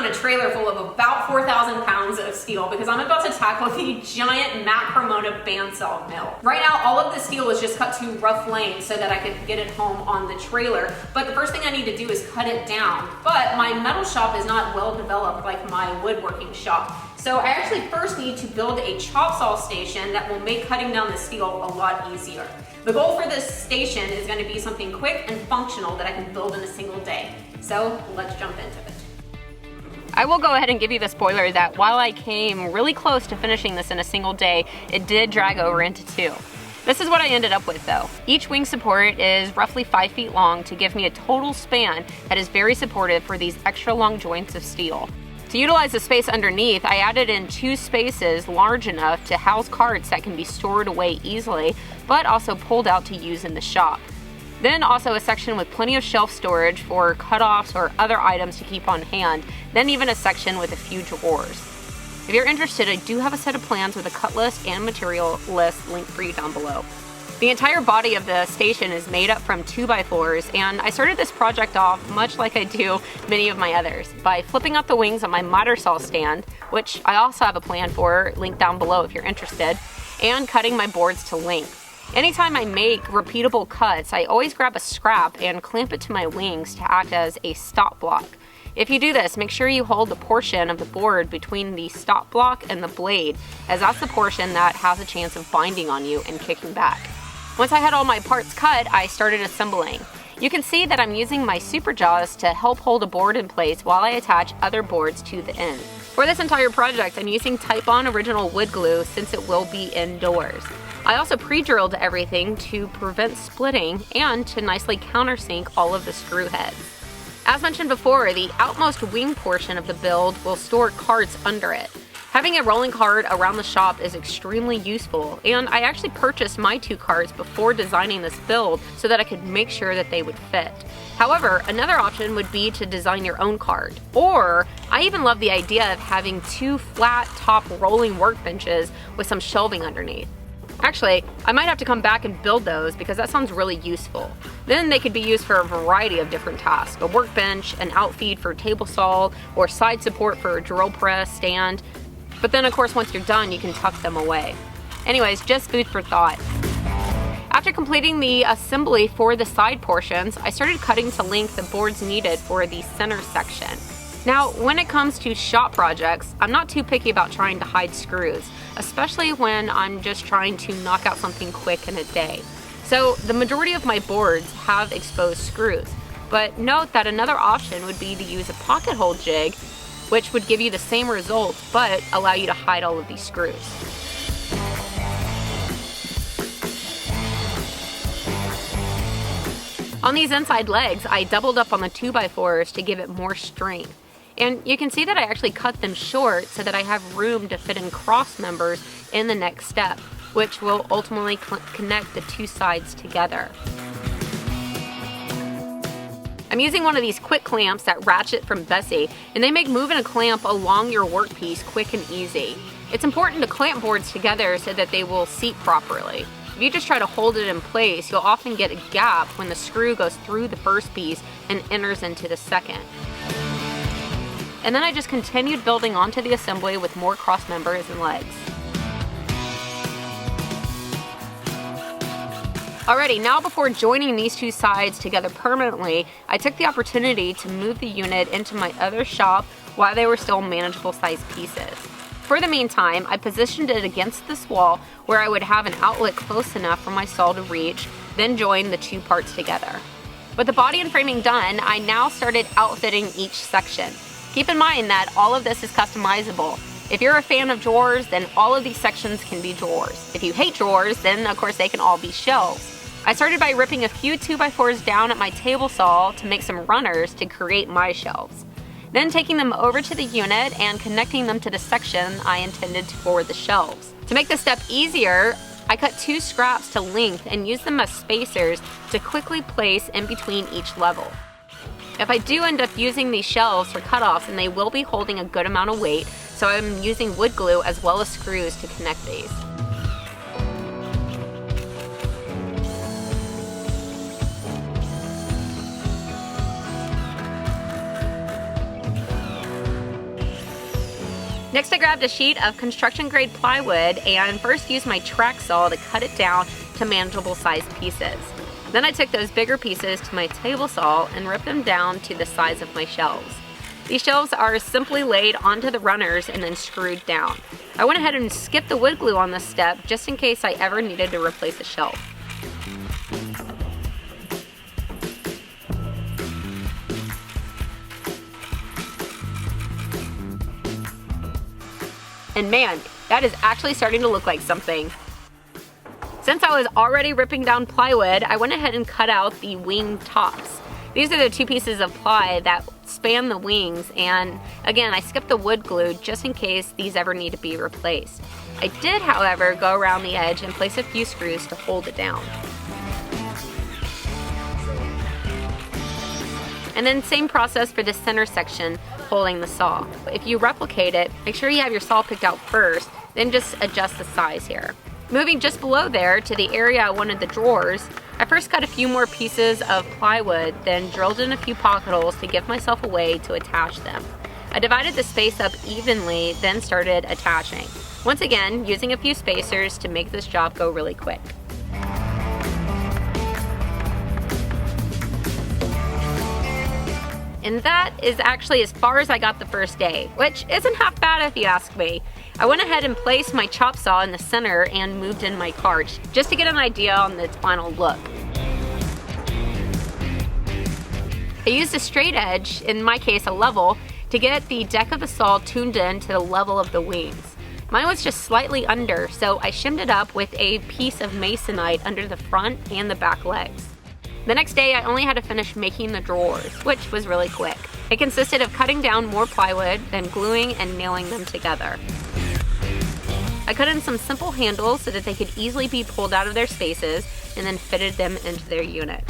on a trailer full of about 4,000 pounds of steel because I'm about to tackle the giant Mac Cremona bandsaw mill. Right now, all of the steel is just cut to rough lengths so that I could get it home on the trailer, but the first thing I need to do is cut it down. But my metal shop is not well developed like my woodworking shop. So I actually first need to build a chop saw station that will make cutting down the steel a lot easier. The goal for this station is going to be something quick and functional that I can build in a single day. So let's jump into it. I will go ahead and give you the spoiler that while I came really close to finishing this in a single day, it did drag over into 2. This is what I ended up with though. Each wing support is roughly 5 feet long to give me a total span that is very supportive for these extra long joints of steel. To utilize the space underneath, I added in 2 spaces large enough to house carts that can be stored away easily, but also pulled out to use in the shop. Then also a section with plenty of shelf storage for cutoffs or other items to keep on hand, then even a section with a few drawers. If you're interested, I do have a set of plans with a cut list and material list linked for you down below. The entire body of the station is made up from 2x4s, and I started this project off much like I do many of my others, by flipping out the wings on my miter saw stand, which I also have a plan for, linked down below if you're interested, and cutting my boards to length. Anytime I make repeatable cuts, I always grab a scrap and clamp it to my wings to act as a stop block. If you do this, make sure you hold the portion of the board between the stop block and the blade, as that's the portion that has a chance of binding on you and kicking back. Once I had all my parts cut, I started assembling. You can see that I'm using my super jaws to help hold a board in place while I attach other boards to the end. For this entire project, I'm using Titebond original wood glue since it will be indoors. I also pre-drilled everything to prevent splitting and to nicely countersink all of the screw heads. As mentioned before, the outmost wing portion of the build will store carts under it. Having a rolling cart around the shop is extremely useful, and I actually purchased my 2 carts before designing this build so that I could make sure that they would fit. However, another option would be to design your own cart. Or, I even love the idea of having 2 flat top rolling workbenches with some shelving underneath. Actually, I might have to come back and build those because that sounds really useful. Then they could be used for a variety of different tasks. A workbench, an outfeed for a table saw, or side support for a drill press stand. But then of course once you're done, you can tuck them away. Anyways, just food for thought. After completing the assembly for the side portions, I started cutting to length the boards needed for the center section. Now, when it comes to shop projects, I'm not too picky about trying to hide screws, especially when I'm just trying to knock out something quick in a day. So the majority of my boards have exposed screws, but note that another option would be to use a pocket hole jig, which would give you the same result, but allow you to hide all of these screws. On these inside legs, I doubled up on the 2x4s to give it more strength. And you can see that I actually cut them short so that I have room to fit in cross members in the next step, which will ultimately connect the 2 sides together. I'm using one of these quick clamps that ratchet from Bessie, and they make moving a clamp along your workpiece quick and easy. It's important to clamp boards together so that they will seat properly. If you just try to hold it in place, you'll often get a gap when the screw goes through the first piece and enters into the second. And then I just continued building onto the assembly with more cross members and legs. Alrighty, now before joining these 2 sides together permanently, I took the opportunity to move the unit into my other shop while they were still manageable sized pieces. For the meantime, I positioned it against this wall where I would have an outlet close enough for my saw to reach, then join the 2 parts together. With the body and framing done, I now started outfitting each section. Keep in mind that all of this is customizable. If you're a fan of drawers, then all of these sections can be drawers. If you hate drawers, then of course they can all be shelves. I started by ripping a few 2x4s down at my table saw to make some runners to create my shelves. Then taking them over to the unit and connecting them to the section I intended for the shelves. To make this step easier, I cut 2 scraps to length and used them as spacers to quickly place in between each level. If I do end up using these shelves for cutoffs, then they will be holding a good amount of weight, so I'm using wood glue as well as screws to connect these. Next, I grabbed a sheet of construction grade plywood and first used my track saw to cut it down to manageable sized pieces. Then I took those bigger pieces to my table saw and ripped them down to the size of my shelves. These shelves are simply laid onto the runners and then screwed down. I went ahead and skipped the wood glue on this step just in case I ever needed to replace a shelf. And man, that is actually starting to look like something. Since I was already ripping down plywood, I went ahead and cut out the wing tops. These are the two pieces of ply that span the wings, and again, I skipped the wood glue just in case these ever need to be replaced. I did, however, go around the edge and place a few screws to hold it down. And then same process for the center section holding the saw. If you replicate it, make sure you have your saw picked out first, then just adjust the size here. Moving just below there to the area I wanted the drawers, I first cut a few more pieces of plywood, then drilled in a few pocket holes to give myself a way to attach them. I divided the space up evenly, then started attaching. Once again, using a few spacers to make this job go really quick. And that is actually as far as I got the first day, which isn't half bad if you ask me. I went ahead and placed my chop saw in the center and moved in my cart, just to get an idea on the final look. I used a straight edge, in my case a level, to get the deck of the saw tuned in to the level of the wings. Mine was just slightly under, so I shimmed it up with a piece of masonite under the front and the back legs. The next day, I only had to finish making the drawers, which was really quick. It consisted of cutting down more plywood, then gluing and nailing them together. I cut in some simple handles so that they could easily be pulled out of their spaces, and then fitted them into their unit.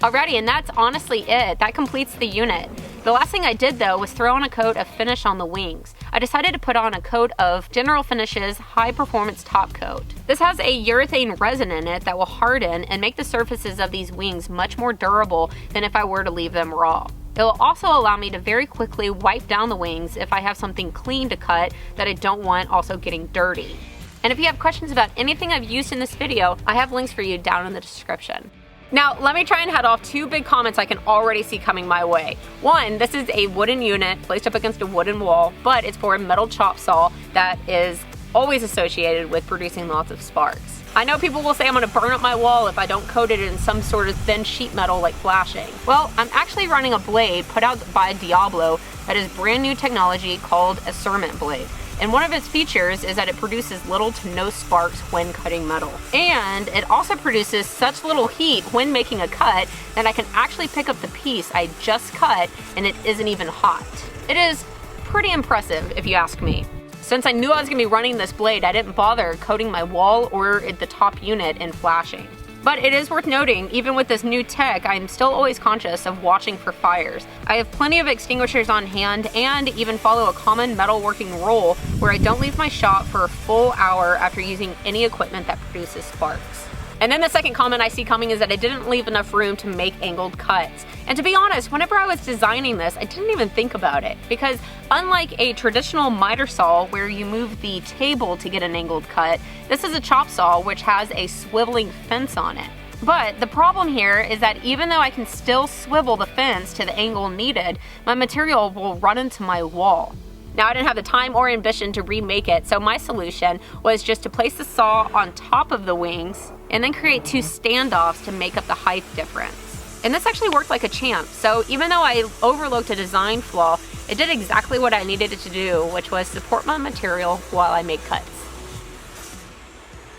Alrighty, and that's honestly it. That completes the unit. The last thing I did though was throw on a coat of finish on the wings. I decided to put on a coat of General Finishes High Performance Top Coat. This has a urethane resin in it that will harden and make the surfaces of these wings much more durable than if I were to leave them raw. It will also allow me to very quickly wipe down the wings if I have something clean to cut that I don't want also getting dirty. And if you have questions about anything I've used in this video, I have links for you down in the description. Now, let me try and head off two big comments I can already see coming my way. One, this is a wooden unit placed up against a wooden wall, but it's for a metal chop saw that is always associated with producing lots of sparks. I know people will say I'm gonna burn up my wall if I don't coat it in some sort of thin sheet metal like flashing. Well, I'm actually running a blade put out by Diablo that is brand new technology called a cerament blade. And one of its features is that it produces little to no sparks when cutting metal. And it also produces such little heat when making a cut that I can actually pick up the piece I just cut and it isn't even hot. It is pretty impressive if you ask me. Since I knew I was gonna be running this blade, I didn't bother coating my wall or the top unit in flashing. But it is worth noting, even with this new tech, I'm still always conscious of watching for fires. I have plenty of extinguishers on hand and even follow a common metalworking rule where I don't leave my shop for a full hour after using any equipment that produces sparks. And then the second comment I see coming is that I didn't leave enough room to make angled cuts. And to be honest, whenever I was designing this, I didn't even think about it. Because unlike a traditional miter saw where you move the table to get an angled cut, this is a chop saw which has a swiveling fence on it. But the problem here is that even though I can still swivel the fence to the angle needed, my material will run into my wall. Now, I didn't have the time or ambition to remake it, so my solution was just to place the saw on top of the wings and then create two standoffs to make up the height difference. And this actually worked like a champ, so even though I overlooked a design flaw, it did exactly what I needed it to do, which was support my material while I make cuts.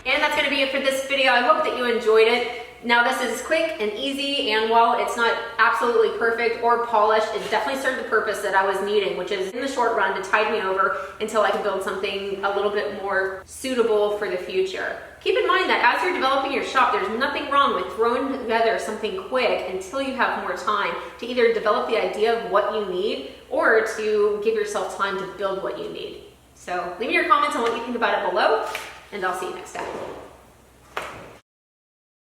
And that's gonna be it for this video. I hope that you enjoyed it. Now this is quick and easy, and while it's not absolutely perfect or polished, it definitely served the purpose that I was needing, which is in the short run to tide me over until I can build something a little bit more suitable for the future. Keep in mind that as you're developing your shop, there's nothing wrong with throwing together something quick until you have more time to either develop the idea of what you need or to give yourself time to build what you need. So leave me your comments on what you think about it below, and I'll see you next time.